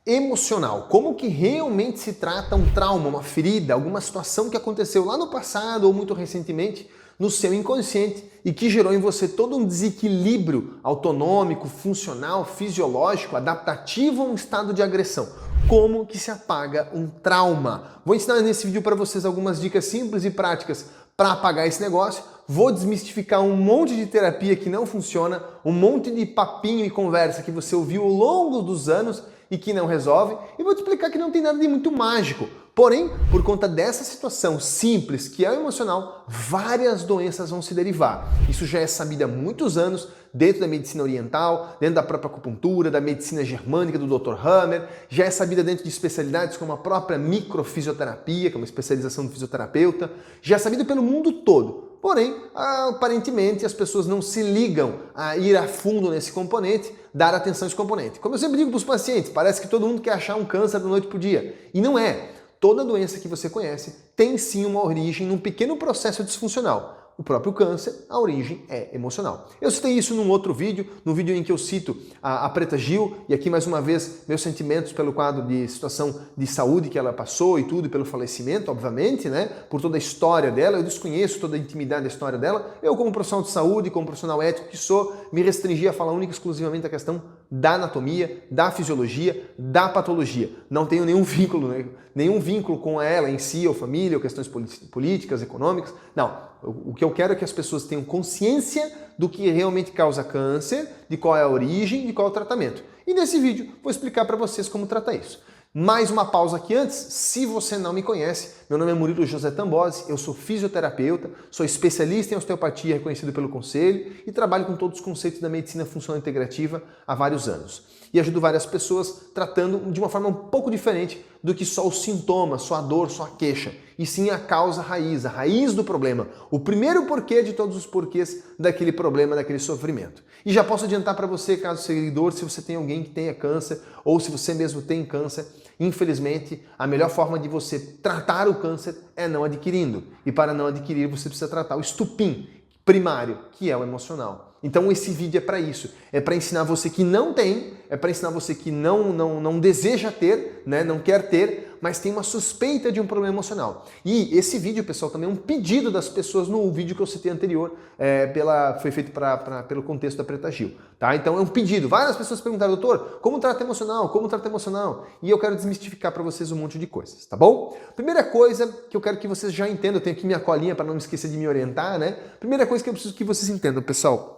emocional. Como que realmente se trata um trauma, uma ferida, alguma situação que aconteceu lá no passado ou muito recentemente no seu inconsciente e que gerou em você todo um desequilíbrio autonômico, funcional, fisiológico, adaptativo a um estado de agressão. Como que se apaga um trauma? Vou ensinar nesse vídeo para vocês algumas dicas simples e práticas para apagar esse negócio. Vou desmistificar um monte de terapia que não funciona, um monte de papinho e conversa que você ouviu ao longo dos anos e que não resolve, e vou te explicar que não tem nada de muito mágico. Porém, por conta dessa situação simples que é o emocional, várias doenças vão se derivar. Isso já é sabido há muitos anos, dentro da medicina oriental, dentro da própria acupuntura, da medicina germânica do Dr. Hammer, já é sabida dentro de especialidades como a própria microfisioterapia, que é uma especialização do fisioterapeuta, já é sabido pelo mundo todo. Porém, aparentemente as pessoas não se ligam a ir a fundo nesse componente, dar atenção a esse componente. Como eu sempre digo para os pacientes, parece que todo mundo quer achar um câncer da noite para o dia. E não é. Toda doença que você conhece tem sim uma origem num pequeno processo disfuncional. O próprio câncer, a origem é emocional. Eu citei isso num outro vídeo, no vídeo em que eu cito a Preta Gil, e aqui mais uma vez meus sentimentos pelo quadro de situação de saúde que ela passou e tudo, e pelo falecimento, obviamente, né? Por toda a história dela, eu desconheço toda a intimidade da história dela. Eu, como profissional de saúde, como profissional ético que sou, me restringi a falar única e exclusivamente da questão da anatomia, da fisiologia, da patologia. Não tenho nenhum vínculo, né? Nenhum vínculo com ela em si, ou família, ou questões políticas, econômicas. Não. O que eu quero é que as pessoas tenham consciência do que realmente causa câncer, de qual é a origem, de qual é o tratamento. E nesse vídeo vou explicar para vocês como tratar isso. Mais uma pausa aqui antes, se você não me conhece, meu nome é Murilo José Tambosi, eu sou fisioterapeuta, sou especialista em osteopatia reconhecido pelo Conselho e trabalho com todos os conceitos da medicina funcional integrativa há vários anos. E ajudo várias pessoas tratando de uma forma um pouco diferente do que só os sintomas, só a dor, só a queixa, e sim a causa raiz, a raiz do problema, o primeiro porquê de todos os porquês daquele problema, daquele sofrimento. E já posso adiantar para você, caso seguidor, se você tem alguém que tenha câncer ou se você mesmo tem câncer, infelizmente, a melhor forma de você tratar o câncer é não adquirindo. E para não adquirir, você precisa tratar o estupim primário, que é o emocional. Então esse vídeo é para isso, é para ensinar você que não tem, é para ensinar você que não deseja ter, né, não quer ter, mas tem uma suspeita de um problema emocional. E esse vídeo, pessoal, também é um pedido das pessoas no vídeo que eu citei anterior, foi feito pelo contexto da Preta Gil. Tá? Então é um pedido. Várias pessoas perguntaram, doutor, como trata emocional? Como trata emocional? E eu quero desmistificar para vocês um monte de coisas, tá bom? Primeira coisa que eu quero que vocês já entendam, eu tenho aqui minha colinha para não me esquecer de me orientar, né? Primeira coisa que eu preciso que vocês entendam, pessoal.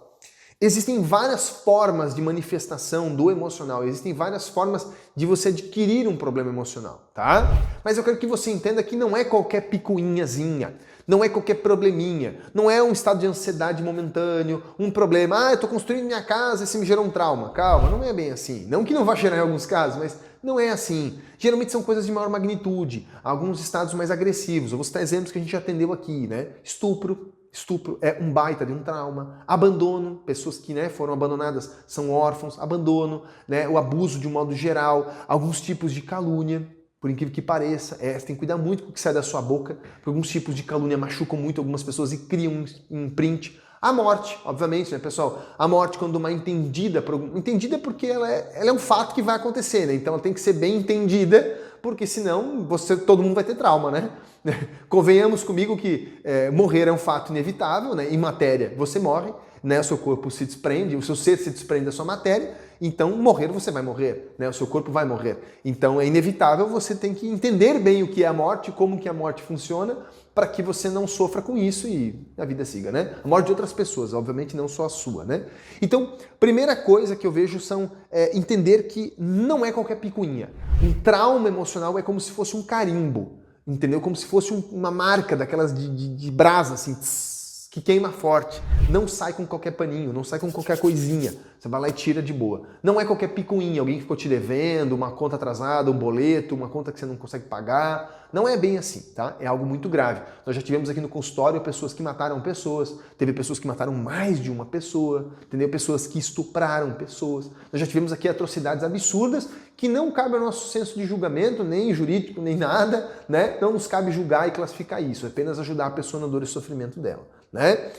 Existem várias formas de manifestação do emocional, existem várias formas de você adquirir um problema emocional, tá? Mas eu quero que você entenda que não é qualquer picuinhazinha, não é qualquer probleminha, não é um estado de ansiedade momentâneo, um problema, eu tô construindo minha casa e isso me gerou um trauma. Calma, não é bem assim. Não que não vá gerar em alguns casos, mas não é assim. Geralmente são coisas de maior magnitude, alguns estados mais agressivos. Eu vou citar exemplos que a gente já atendeu aqui, né? Estupro é um baita de um trauma. Abandono, pessoas que foram abandonadas são órfãos. Abandono, né, o abuso de um modo geral. Alguns tipos de calúnia, por incrível que pareça. Você tem que cuidar muito com o que sai da sua boca, porque alguns tipos de calúnia machucam muito algumas pessoas e criam um imprint. A morte, obviamente, né, pessoal? A morte, quando uma entendida porque ela é um fato que vai acontecer, né? Então ela tem que ser bem entendida, porque senão todo mundo vai ter trauma, né? Convenhamos comigo que morrer é um fato inevitável, né? Em matéria você morre, né? O seu corpo se desprende, o seu ser se desprende da sua matéria, então morrer você vai morrer, né? O seu corpo vai morrer. Então é inevitável, você tem que entender bem o que é a morte, como que a morte funciona, para que você não sofra com isso e a vida siga, né? A morte de outras pessoas, obviamente não só a sua, né? Então, primeira coisa que eu vejo são entender que não é qualquer picuinha. Um trauma emocional é como se fosse um carimbo, entendeu? Como se fosse uma marca daquelas de brasa, assim, que queima forte. Não sai com qualquer paninho, não sai com qualquer coisinha. Você vai lá e tira de boa. Não é qualquer picuinha, alguém que ficou te devendo, uma conta atrasada, um boleto, uma conta que você não consegue pagar. Não é bem assim, tá? É algo muito grave. Nós já tivemos aqui no consultório pessoas que mataram pessoas, teve pessoas que mataram mais de uma pessoa, entendeu? Pessoas que estupraram pessoas. Nós já tivemos aqui atrocidades absurdas que não cabe ao nosso senso de julgamento, nem jurídico, nem nada, né? Não nos cabe julgar e classificar isso, é apenas ajudar a pessoa na dor e sofrimento dela, né?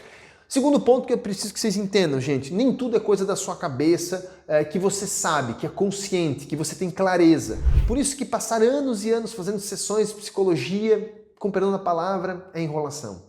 Segundo ponto que eu preciso que vocês entendam, gente, nem tudo é coisa da sua cabeça que você sabe, que é consciente, que você tem clareza. Por isso que passar anos e anos fazendo sessões de psicologia, com perdão da palavra, é enrolação,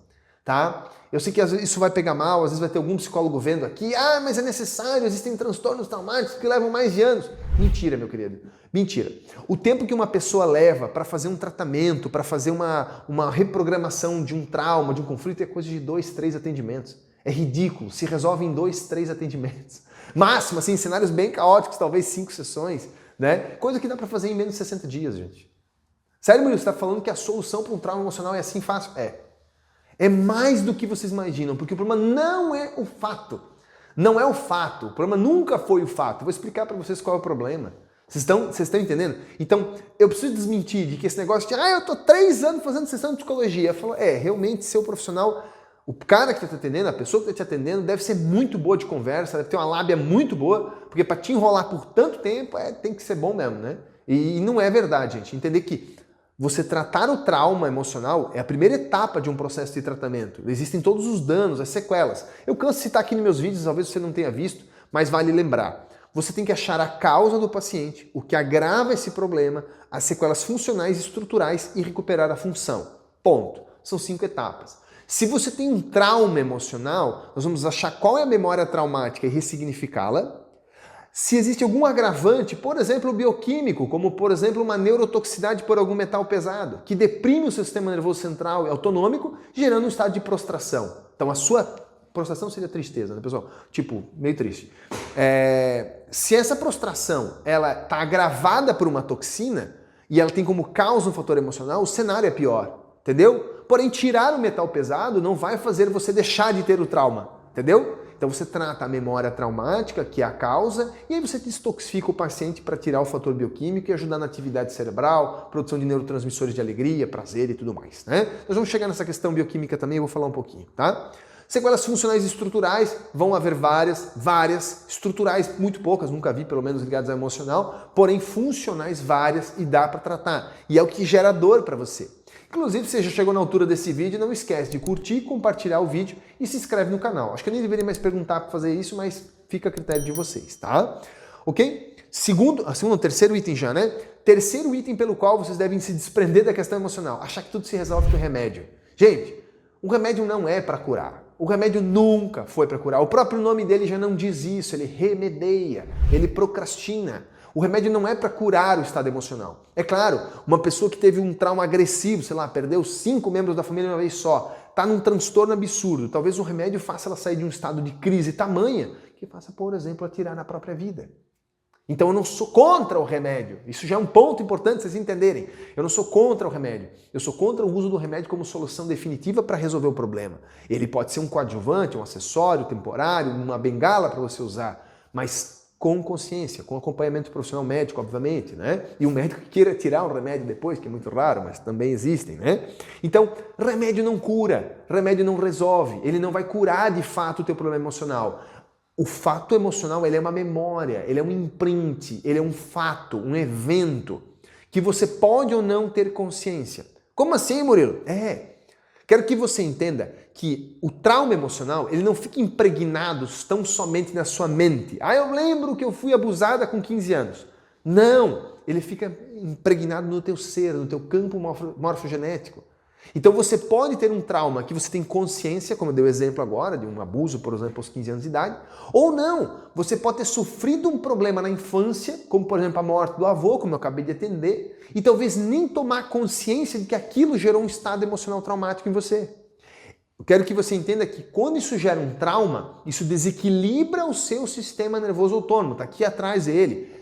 tá? Eu sei que às vezes isso vai pegar mal, às vezes vai ter algum psicólogo vendo aqui, mas é necessário, existem transtornos traumáticos que levam mais de anos. Mentira, meu querido, mentira. O tempo que uma pessoa leva para fazer um tratamento, para fazer uma reprogramação de um trauma, de um conflito, é coisa de 2, 3 atendimentos. É ridículo, se resolve em 2, 3 atendimentos. Máximo, assim, em cenários bem caóticos, talvez 5 sessões, né? Coisa que dá para fazer em menos de 60 dias, gente. Sério, Murilo, você está falando que a solução para um trauma emocional é assim fácil? É mais do que vocês imaginam, porque o problema não é o fato. Não é o fato, o problema nunca foi o fato. Eu vou explicar para vocês qual é o problema. Vocês estão entendendo? Então, eu preciso desmentir de que esse negócio de eu tô 3 anos fazendo sessão de psicologia. Eu falo, realmente ser o profissional, o cara que está te atendendo, a pessoa que está te atendendo, deve ser muito boa de conversa, deve ter uma lábia muito boa, porque para te enrolar por tanto tempo, tem que ser bom mesmo, né? E não é verdade, gente. Entender que você tratar o trauma emocional é a primeira etapa de um processo de tratamento. Existem todos os danos, as sequelas. Eu canso de citar aqui nos meus vídeos, talvez você não tenha visto, mas vale lembrar. Você tem que achar a causa do paciente, o que agrava esse problema, as sequelas funcionais e estruturais e recuperar a função. Ponto. São 5 etapas. Se você tem um trauma emocional, nós vamos achar qual é a memória traumática e ressignificá-la. Se existe algum agravante, por exemplo, bioquímico, como por exemplo uma neurotoxicidade por algum metal pesado, que deprime o sistema nervoso central e autonômico, gerando um estado de prostração. Então a sua prostração seria tristeza, né, pessoal? Tipo, meio triste. Se essa prostração ela está agravada por uma toxina e ela tem como causa um fator emocional, o cenário é pior, entendeu? Porém, tirar o metal pesado não vai fazer você deixar de ter o trauma, entendeu? Então você trata a memória traumática, que é a causa, e aí você destoxifica o paciente para tirar o fator bioquímico e ajudar na atividade cerebral, produção de neurotransmissores de alegria, prazer e tudo mais, né? Nós vamos chegar nessa questão bioquímica também, eu vou falar um pouquinho, tá? Sequelas funcionais e estruturais, vão haver várias, estruturais muito poucas, nunca vi, pelo menos ligadas ao emocional, porém funcionais várias e dá para tratar. E é o que gera dor para você. Inclusive, se você já chegou na altura desse vídeo, não esquece de curtir, compartilhar o vídeo e se inscreve no canal. Acho que eu nem deveria mais perguntar para fazer isso, mas fica a critério de vocês, tá? Ok? Terceiro item já, né? Terceiro item pelo qual vocês devem se desprender da questão emocional. Achar que tudo se resolve com remédio. Gente, o remédio não é para curar. O remédio nunca foi para curar. O próprio nome dele já não diz isso. Ele remedeia, ele procrastina. O remédio não é para curar o estado emocional. É claro, uma pessoa que teve um trauma agressivo, sei lá, perdeu 5 membros da família de uma vez só, está num transtorno absurdo, talvez o remédio faça ela sair de um estado de crise tamanha que faça, por exemplo, a tirar a própria vida. Então eu não sou contra o remédio. Isso já é um ponto importante vocês entenderem. Eu não sou contra o remédio. Eu sou contra o uso do remédio como solução definitiva para resolver o problema. Ele pode ser um coadjuvante, um acessório temporário, uma bengala para você usar, mas com consciência, com acompanhamento profissional médico, obviamente, né? E um médico que queira tirar um remédio depois, que é muito raro, mas também existem, né? Então, remédio não cura, remédio não resolve, ele não vai curar de fato o teu problema emocional. O fato emocional, ele é uma memória, ele é um imprint, ele é um fato, um evento, que você pode ou não ter consciência. Como assim, Murilo? Quero que você entenda que o trauma emocional, ele não fica impregnado tão somente na sua mente. Eu lembro que eu fui abusada com 15 anos. Não, ele fica impregnado no teu ser, no teu campo morfogenético. Então você pode ter um trauma que você tem consciência, como eu dei o exemplo agora, de um abuso, por exemplo, aos 15 anos de idade, ou não, você pode ter sofrido um problema na infância, como por exemplo a morte do avô, como eu acabei de atender, e talvez nem tomar consciência de que aquilo gerou um estado emocional traumático em você. Eu quero que você entenda que quando isso gera um trauma, isso desequilibra o seu sistema nervoso autônomo, está aqui atrás dele.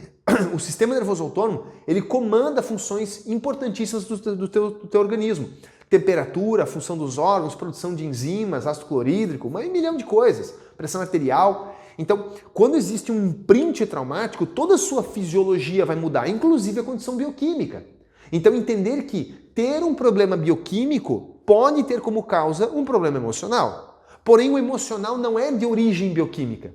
O sistema nervoso autônomo, ele comanda funções importantíssimas do teu organismo. Temperatura, função dos órgãos, produção de enzimas, ácido clorídrico, um milhão de coisas, pressão arterial. Então, quando existe um imprint traumático, toda a sua fisiologia vai mudar, inclusive a condição bioquímica. Então, entender que ter um problema bioquímico pode ter como causa um problema emocional. Porém, o emocional não é de origem bioquímica.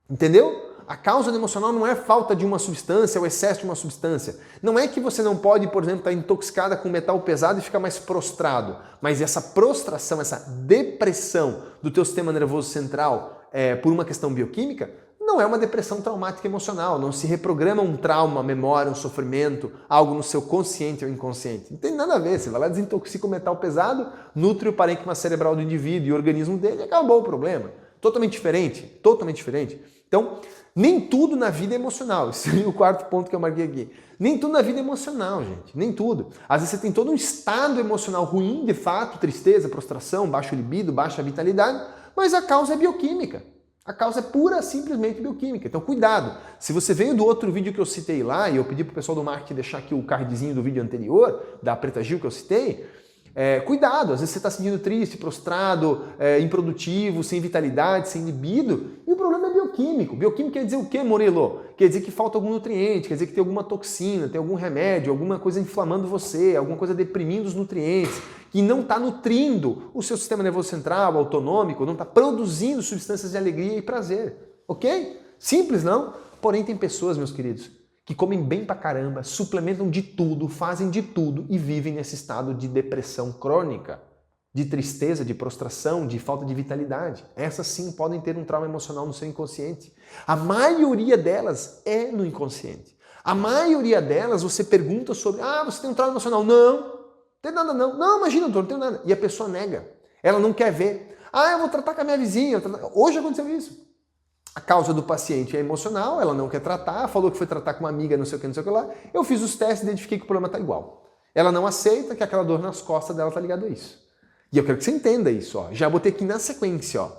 Entendeu? A causa do emocional não é falta de uma substância ou excesso de uma substância. Não é que você não pode, por exemplo, estar intoxicada com metal pesado e ficar mais prostrado. Mas essa prostração, essa depressão do teu sistema nervoso central por uma questão bioquímica, não é uma depressão traumática emocional. Não se reprograma um trauma, uma memória, um sofrimento, algo no seu consciente ou inconsciente. Não tem nada a ver. Você vai lá, desintoxica o metal pesado, nutre o parênquima cerebral do indivíduo e o organismo dele e acabou o problema. Totalmente diferente, totalmente diferente. Então, nem tudo na vida é emocional. Esse é o quarto ponto que eu marquei aqui. Nem tudo na vida é emocional, gente. Nem tudo. Às vezes você tem todo um estado emocional ruim, de fato, tristeza, prostração, baixo libido, baixa vitalidade, mas a causa é bioquímica. A causa é pura, simplesmente bioquímica. Então, cuidado. Se você veio do outro vídeo que eu citei lá, e eu pedi pro pessoal do marketing deixar aqui o cardzinho do vídeo anterior, da Preta Gil que eu citei, cuidado, às vezes você está se sentindo triste, prostrado, improdutivo, sem vitalidade, sem libido, e o problema é bioquímico. Bioquímico quer dizer o quê, Murilo? Quer dizer que falta algum nutriente, quer dizer que tem alguma toxina, tem algum remédio, alguma coisa inflamando você, alguma coisa deprimindo os nutrientes, que não está nutrindo o seu sistema nervoso central, autonômico, não está produzindo substâncias de alegria e prazer, ok? Simples, não? Porém, tem pessoas, meus queridos, que comem bem pra caramba, suplementam de tudo, fazem de tudo e vivem nesse estado de depressão crônica, de tristeza, de prostração, de falta de vitalidade. Essas sim podem ter um trauma emocional no seu inconsciente. A maioria delas é no inconsciente. A maioria delas você pergunta sobre, você tem um trauma emocional? Não tem nada não. Não, imagina, doutor, não tem nada. E a pessoa nega. Ela não quer ver. Eu vou tratar com a minha vizinha. Hoje aconteceu isso. A causa do paciente é emocional, ela não quer tratar, falou que foi tratar com uma amiga, não sei o que, não sei o que lá. Eu fiz os testes e identifiquei que o problema está igual. Ela não aceita que aquela dor nas costas dela está ligada a isso. E eu quero que você entenda isso. Ó. Já botei aqui na sequência. Ó.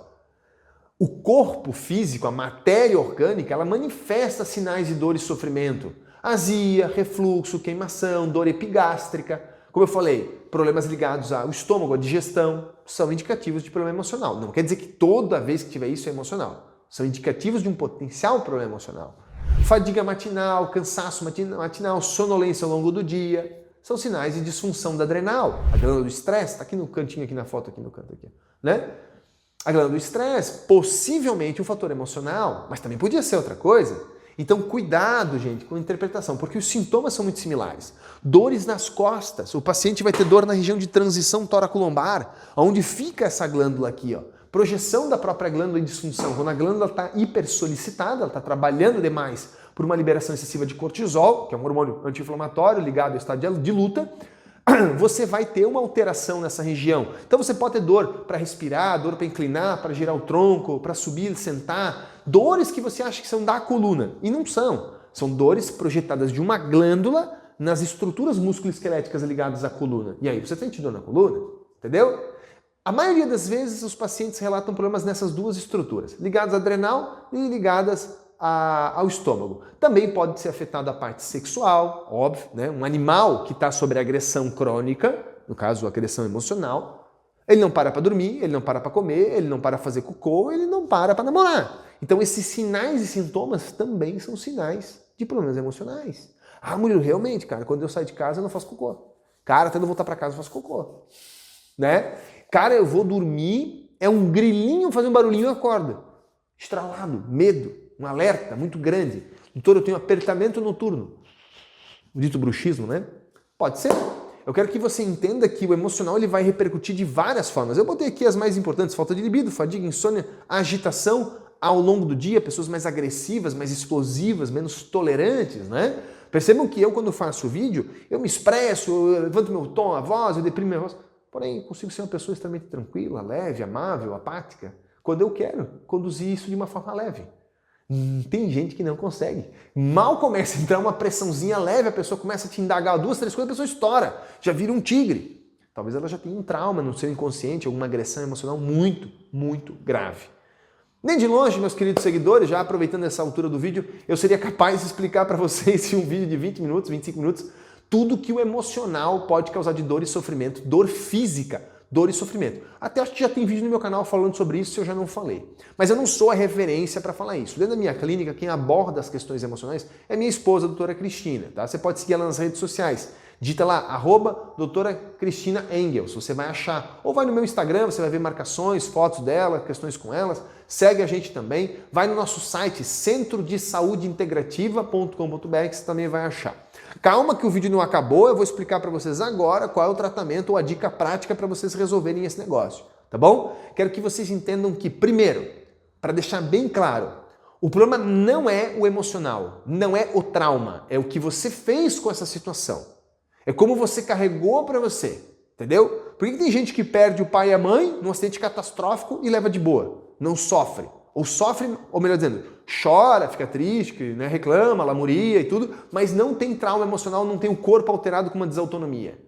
O corpo físico, a matéria orgânica, ela manifesta sinais de dor e sofrimento. Azia, refluxo, queimação, dor epigástrica. Como eu falei, problemas ligados ao estômago, à digestão, são indicativos de problema emocional. Não quer dizer que toda vez que tiver isso é emocional. São indicativos de um potencial problema emocional. Fadiga matinal, cansaço matinal, sonolência ao longo do dia, são sinais de disfunção da adrenal. A glândula do estresse, está aqui no cantinho, aqui na foto, aqui no canto, aqui, né? A glândula do estresse, possivelmente um fator emocional, mas também podia ser outra coisa. Então, cuidado, gente, com a interpretação, porque os sintomas são muito similares. Dores nas costas, o paciente vai ter dor na região de transição tóraco-lombar, onde fica essa glândula aqui, ó. Projeção da própria glândula em disfunção. Quando a glândula está hipersolicitada, ela está trabalhando demais por uma liberação excessiva de cortisol, que é um hormônio anti-inflamatório ligado ao estado de luta, você vai ter uma alteração nessa região. Então você pode ter dor para respirar, dor para inclinar, para girar o tronco, para subir, sentar. Dores que você acha que são da coluna. E não são. São dores projetadas de uma glândula nas estruturas musculoesqueléticas ligadas à coluna. E aí, você sente dor na coluna? Entendeu? A maioria das vezes os pacientes relatam problemas nessas duas estruturas, ligadas à adrenal e ligadas ao estômago. Também pode ser afetado a parte sexual, óbvio, né? Um animal que está sob agressão crônica, no caso, agressão emocional, ele não para dormir, ele não para comer, ele não para fazer cocô, ele não para namorar. Então esses sinais e sintomas também são sinais de problemas emocionais. Murilo, realmente, cara, quando eu saio de casa eu não faço cocô. Cara, até eu voltar para casa eu faço cocô. Né? Cara, eu vou dormir, é um grilinho fazer um barulhinho e eu acordo. Estralado, medo, um alerta muito grande. Doutor, eu tenho apertamento noturno. O dito bruxismo, né? Pode ser. Eu quero que você entenda que o emocional ele vai repercutir de várias formas. Eu botei aqui as mais importantes: falta de libido, fadiga, insônia, agitação ao longo do dia, pessoas mais agressivas, mais explosivas, menos tolerantes, né? Percebam que eu, quando faço vídeo, eu me expresso, eu levanto meu tom, a voz, eu deprimo minha voz. Porém, eu consigo ser uma pessoa extremamente tranquila, leve, amável, apática, quando eu quero conduzir isso de uma forma leve. Tem gente que não consegue. Mal começa a entrar uma pressãozinha leve, a pessoa começa a te indagar 2, 3 coisas, a pessoa estoura, já vira um tigre. Talvez ela já tenha um trauma no seu inconsciente, alguma agressão emocional muito, muito grave. Nem de longe, meus queridos seguidores, já aproveitando essa altura do vídeo, eu seria capaz de explicar para vocês em um vídeo de 20 minutos, 25 minutos, tudo que o emocional pode causar de dor e sofrimento, dor física, dor e sofrimento. Até acho que já tem vídeo no meu canal falando sobre isso, se eu já não falei. Mas eu não sou a referência para falar isso. Dentro da minha clínica, quem aborda as questões emocionais é minha esposa, a doutora Cristina. Tá? Você pode seguir ela nas redes sociais. Digita lá, doutora Cristina Engels, você vai achar. Ou vai no meu Instagram, você vai ver marcações, fotos dela, questões com elas. Segue a gente também. Vai no nosso site, centrodesaudeintegrativa.com.br, que você também vai achar. Calma que o vídeo não acabou, eu vou explicar para vocês agora qual é o tratamento ou a dica prática para vocês resolverem esse negócio, tá bom? Quero que vocês entendam que, primeiro, para deixar bem claro, o problema não é o emocional, não é o trauma, é o que você fez com essa situação. É como você carregou para você, entendeu? Por que tem gente que perde o pai e a mãe num acidente catastrófico e leva de boa? Não sofre. Ou sofre, ou melhor dizendo, chora, fica triste, né, reclama, lamuria e tudo, mas não tem trauma emocional, não tem o corpo alterado com uma desautonomia.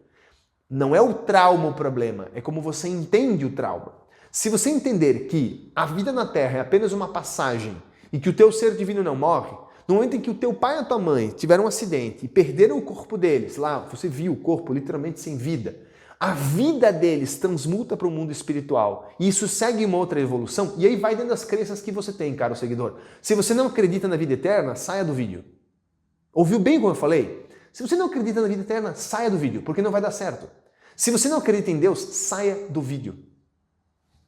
Não é o trauma o problema, é como você entende o trauma. Se você entender que a vida na Terra é apenas uma passagem e que o teu ser divino não morre, no momento em que o teu pai e a tua mãe tiveram um acidente e perderam o corpo deles, lá você viu o corpo literalmente sem vida, a vida deles transmuta para o mundo espiritual e isso segue uma outra evolução e aí vai dentro das crenças que você tem, caro seguidor. Se você não acredita na vida eterna, saia do vídeo. Ouviu bem como eu falei? Se você não acredita na vida eterna, saia do vídeo, porque não vai dar certo. Se você não acredita em Deus, saia do vídeo.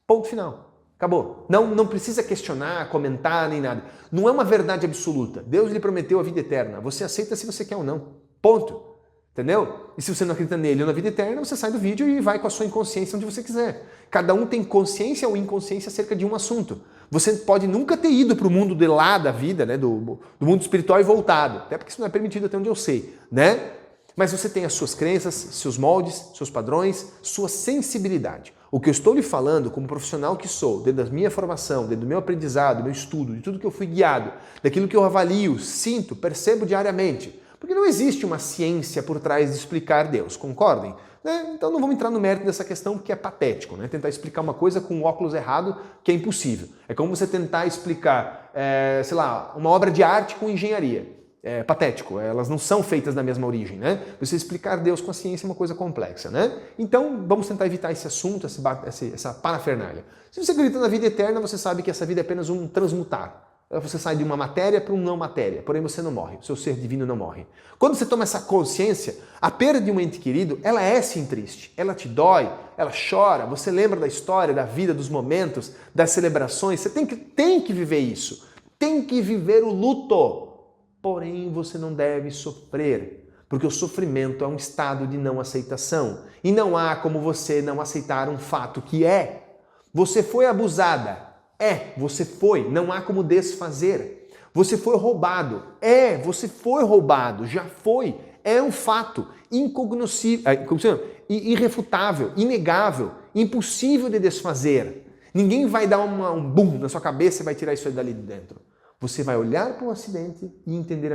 Ponto final. Acabou. Não precisa questionar, comentar, nem nada. Não é uma verdade absoluta. Deus lhe prometeu a vida eterna. Você aceita se você quer ou não. Ponto. Entendeu? E se você não acredita nele ou na vida eterna, você sai do vídeo e vai com a sua inconsciência onde você quiser. Cada um tem consciência ou inconsciência acerca de um assunto. Você pode nunca ter ido para o mundo de lá da vida, né, do mundo espiritual e voltado. Até porque isso não é permitido até onde eu sei, né? Mas você tem as suas crenças, seus moldes, seus padrões, sua sensibilidade. O que eu estou lhe falando, como profissional que sou, dentro da minha formação, dentro do meu aprendizado, do meu estudo, de tudo que eu fui guiado, daquilo que eu avalio, sinto, percebo diariamente. Porque não existe uma ciência por trás de explicar Deus, concordem? Né? Então não vamos entrar no mérito dessa questão porque é patético, né? Tentar explicar uma coisa com o óculos errado que é impossível. É como você tentar explicar, sei lá, uma obra de arte com engenharia. É patético, elas não são feitas da mesma origem, né? Você explicar Deus com a ciência é uma coisa complexa, né? Então, vamos tentar evitar esse assunto, essa parafernália. Se você acredita na vida eterna, você sabe que essa vida é apenas um transmutar. Você sai de uma matéria para uma não matéria, porém você não morre, o seu ser divino não morre. Quando você toma essa consciência, a perda de um ente querido, ela é sim triste, ela te dói, ela chora, você lembra da história, da vida, dos momentos, das celebrações, você tem que viver isso, tem que viver o luto. Porém, você não deve sofrer, porque o sofrimento é um estado de não aceitação. E não há como você não aceitar um fato que é. Você foi abusada. Você foi. Não há como desfazer. Você foi roubado. Você foi roubado. Já foi. É um fato incognoscível, irrefutável, inegável, impossível de desfazer. Ninguém vai dar um boom na sua cabeça e vai tirar isso dali de dentro. Você vai olhar para o acidente e entender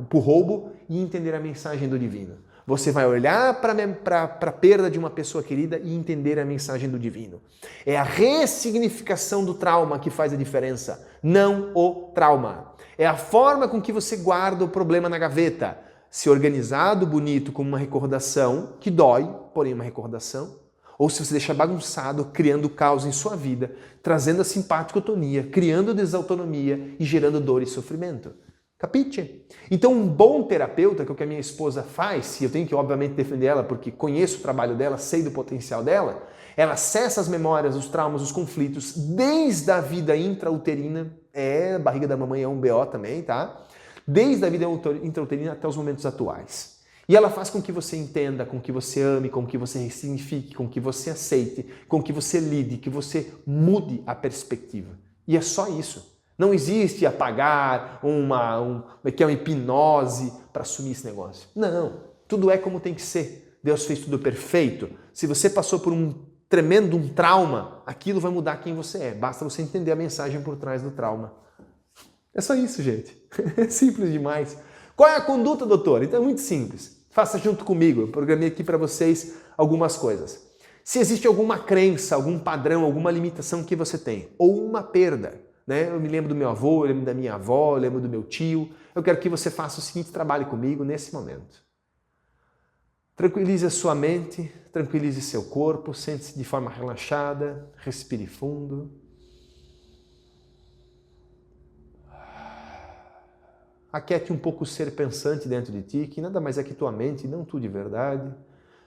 para o roubo e entender a mensagem do divino. Você vai olhar para a perda de uma pessoa querida e entender a mensagem do divino. É a ressignificação do trauma que faz a diferença, não o trauma. É a forma com que você guarda o problema na gaveta. Se organizado, bonito, como uma recordação, que dói, porém uma recordação. Ou se você deixa bagunçado, criando caos em sua vida, trazendo a simpaticotonia, criando desautonomia e gerando dor e sofrimento. Capite? Então um bom terapeuta, que é o que a minha esposa faz, e eu tenho que obviamente defender ela porque conheço o trabalho dela, sei do potencial dela, ela acessa as memórias, os traumas, os conflitos, desde a vida intrauterina, a barriga da mamãe é um BO também, tá? Desde a vida intrauterina até os momentos atuais. E ela faz com que você entenda, com que você ame, com que você ressignifique, com que você aceite, com que você lide, que você mude a perspectiva. E é só isso. Não existe apagar uma hipnose para assumir esse negócio. Não, tudo é como tem que ser. Deus fez tudo perfeito. Se você passou por um trauma, aquilo vai mudar quem você é. Basta você entender a mensagem por trás do trauma. É só isso, gente. É simples demais. Qual é a conduta, doutor? Então é muito simples. Faça junto comigo. Eu programei aqui para vocês algumas coisas. Se existe alguma crença, algum padrão, alguma limitação que você tem, ou uma perda, né? Eu me lembro do meu avô, eu lembro da minha avó, eu lembro do meu tio. Eu quero que você faça o seguinte trabalho comigo nesse momento. Tranquilize a sua mente, tranquilize seu corpo, sente-se de forma relaxada, respire fundo. Aquiete um pouco o ser pensante dentro de ti, que nada mais é que tua mente, não tu de verdade.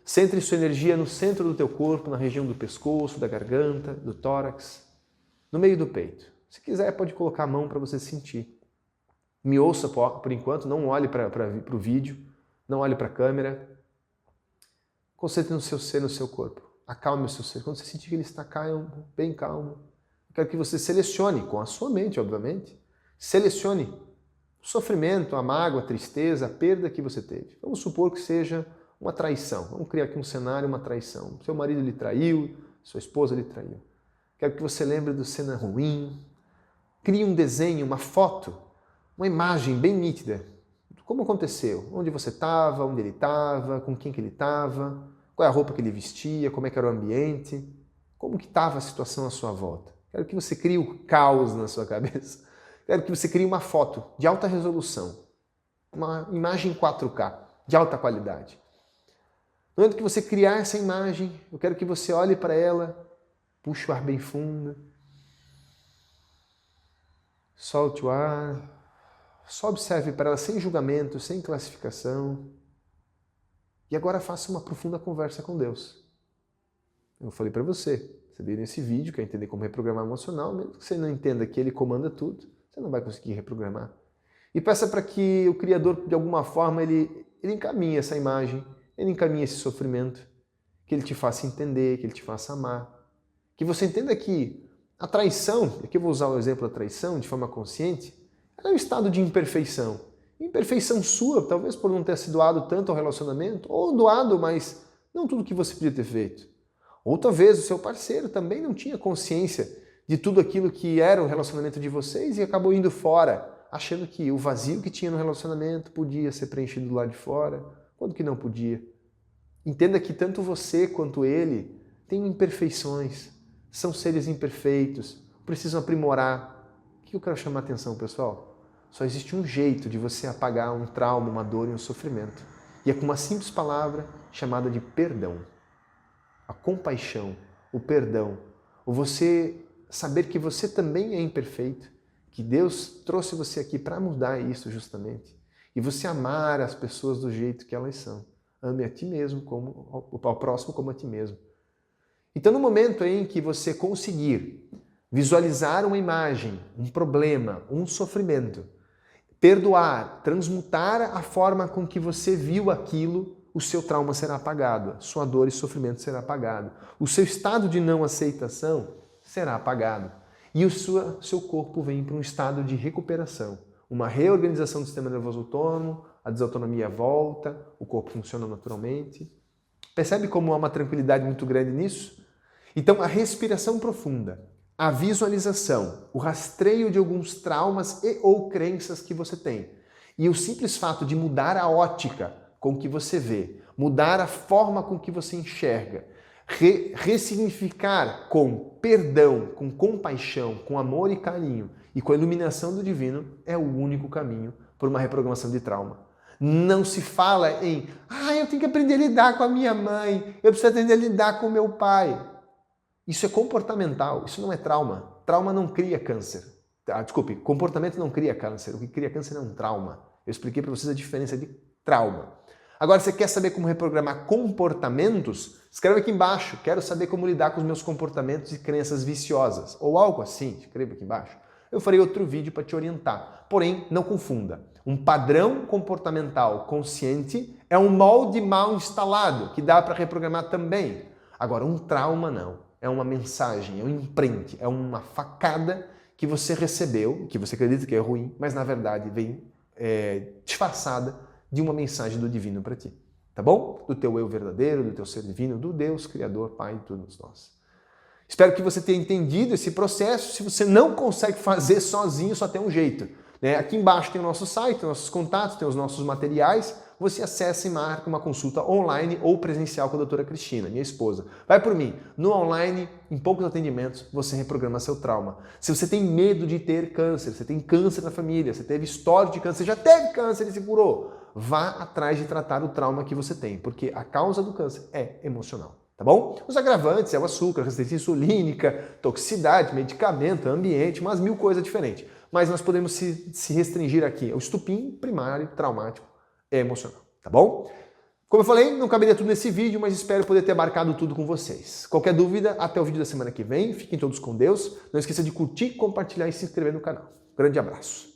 Centre sua energia no centro do teu corpo, na região do pescoço, da garganta, do tórax, no meio do peito. Se quiser, pode colocar a mão para você sentir. Me ouça por enquanto, não olhe para o vídeo, não olhe para a câmera. Concentre no seu ser, no seu corpo. Acalme o seu ser. Quando você sentir que ele está calmo, bem calmo, quero que você selecione, com a sua mente, obviamente, selecione o sofrimento, a mágoa, a tristeza, a perda que você teve. Vamos supor que seja uma traição. Vamos criar aqui um cenário, uma traição. Seu marido lhe traiu, sua esposa lhe traiu. Quero que você lembre da cena ruim. Crie um desenho, uma foto, uma imagem bem nítida. Como aconteceu? Onde você estava, onde ele estava, com quem que ele estava, qual é a roupa que ele vestia, como é que era o ambiente, como que estava a situação à sua volta. Quero que você crie o caos na sua cabeça. Quero que você crie uma foto de alta resolução, uma imagem 4K, de alta qualidade. No momento que você criar essa imagem, eu quero que você olhe para ela, puxe o ar bem fundo, solte o ar, só observe para ela sem julgamento, sem classificação. E agora faça uma profunda conversa com Deus. Eu falei para você veio nesse vídeo, quer entender como reprogramar emocional, mesmo que você não entenda que ele comanda tudo, você não vai conseguir reprogramar. E peça para que o Criador, de alguma forma, ele encaminhe essa imagem, ele encaminhe esse sofrimento, que ele te faça entender, que ele te faça amar. Que você entenda que a traição, aqui eu vou usar o exemplo da traição de forma consciente, ela é um estado de imperfeição. Imperfeição sua, talvez por não ter se doado tanto ao relacionamento, ou doado, mas não tudo que você podia ter feito. Ou talvez o seu parceiro também não tinha consciência de tudo aquilo que era o relacionamento de vocês e acabou indo fora, achando que o vazio que tinha no relacionamento podia ser preenchido do lado de fora, quando que não podia. Entenda que tanto você quanto ele têm imperfeições, são seres imperfeitos, precisam aprimorar. O que eu quero chamar a atenção, pessoal? Só existe um jeito de você apagar um trauma, uma dor e um sofrimento. E é com uma simples palavra chamada de perdão. A compaixão, o perdão, o você saber que você também é imperfeito, que Deus trouxe você aqui para mudar isso justamente, e você amar as pessoas do jeito que elas são. Ame a ti mesmo, ao próximo como a ti mesmo. Então, no momento em que você conseguir visualizar uma imagem, um problema, um sofrimento, perdoar, transmutar a forma com que você viu aquilo, o seu trauma será apagado, a sua dor e sofrimento será apagado, o seu estado de não aceitação será apagado e o seu corpo vem para um estado de recuperação, uma reorganização do sistema nervoso autônomo, a desautonomia volta, o corpo funciona naturalmente. Percebe como há uma tranquilidade muito grande nisso? Então, a respiração profunda, a visualização, o rastreio de alguns traumas e ou crenças que você tem e o simples fato de mudar a ótica com que você vê, mudar a forma com que você enxerga, ressignificar com perdão, com compaixão, com amor e carinho e com a iluminação do divino é o único caminho para uma reprogramação de trauma. Não se fala em, eu tenho que aprender a lidar com a minha mãe, eu preciso aprender a lidar com o meu pai. Isso é comportamental, isso não é trauma. Trauma não cria câncer. Desculpe, comportamento não cria câncer, o que cria câncer é um trauma. Eu expliquei para vocês a diferença de trauma. Agora, você quer saber como reprogramar comportamentos? Escreve aqui embaixo, quero saber como lidar com os meus comportamentos e crenças viciosas, ou algo assim, escreva aqui embaixo. Eu farei outro vídeo para te orientar, porém, não confunda. Um padrão comportamental consciente é um molde mal instalado, que dá para reprogramar também. Agora, um trauma não, é uma mensagem, é um imprint, é uma facada que você recebeu, que você acredita que é ruim, mas na verdade vem disfarçada de uma mensagem do divino para ti, tá bom? Do teu eu verdadeiro, do teu ser divino, do Deus Criador, Pai de todos nós. Espero que você tenha entendido esse processo. Se você não consegue fazer sozinho, só tem um jeito, né? Aqui embaixo tem o nosso site, nossos contatos, tem os nossos materiais. Você acessa e marca uma consulta online ou presencial com a doutora Cristina, minha esposa. Vai por mim. No online, em poucos atendimentos, você reprograma seu trauma. Se você tem medo de ter câncer, você tem câncer na família, você teve história de câncer, já teve câncer e se curou, vá atrás de tratar o trauma que você tem, porque a causa do câncer é emocional. tá bom? Os agravantes é o açúcar, resistência insulínica, toxicidade, medicamento, ambiente, umas 1000 coisas diferentes. Mas nós podemos se restringir aqui ao estupim primário, traumático e emocional, tá bom? Como eu falei, não caberia tudo nesse vídeo, mas espero poder ter abarcado tudo com vocês. Qualquer dúvida, até o vídeo da semana que vem. Fiquem todos com Deus. Não esqueça de curtir, compartilhar e se inscrever no canal. Grande abraço.